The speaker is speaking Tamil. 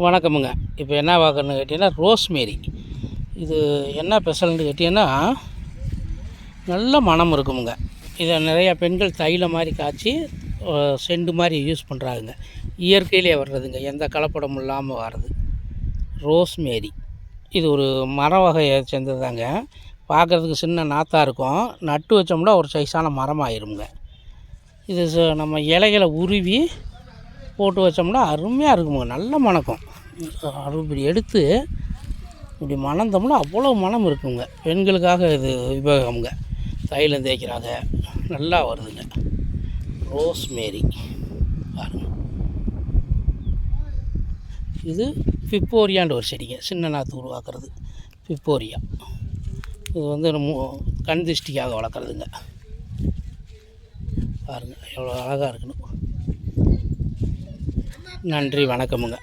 வணக்கமுங்க. இப்போ என்ன பார்க்கணுன்னு கேட்டிங்கன்னா, ரோஸ்மேரி. இது என்ன ஸ்பெஷல்னு கேட்டிங்கன்னா, நல்ல மணம் இருக்குமுங்க. இதை நிறையா பெண்கள் தைலம் மாதிரி காய்ச்சி செண்டு மாதிரி யூஸ் பண்ணுறாங்க. இயற்கையிலே வர்றதுங்க, எந்த கலப்படமும் இல்லாமல் வர்றது ரோஸ்மேரி. இது ஒரு மர வகையை சேர்ந்ததாங்க. பார்க்குறதுக்கு சின்ன நாற்றாக இருக்கும். நட்டு வச்சோம்னா ஒரு சைஸான மரமாயிருங்க. இது நம்ம இலைகளை உருவி போட்டு வச்சோம்னா அருமையாக இருக்குமுங்க, நல்ல மணக்கும். இப்படி எடுத்து இப்படி மணந்தோம்னா அவ்வளோ மணம் இருக்குங்க. பெண்களுக்காக இது உபயோகமுங்க. தைலம் தேய்க்கிறாங்க, நல்லா வருதுங்க. ரோஸ்மேரி பாருங்க. இது பிப்போரியான்ற ஒரு செடிங்க, சின்ன நாற்று உருவாக்குறது பிப்போரியா. இது வந்து கண் திருஷ்டிக்காக வளர்க்குறதுங்க. பாருங்கள் எவ்வளோ அழகாக இருக்குன்னு. நன்றி, வணக்கமுங்க.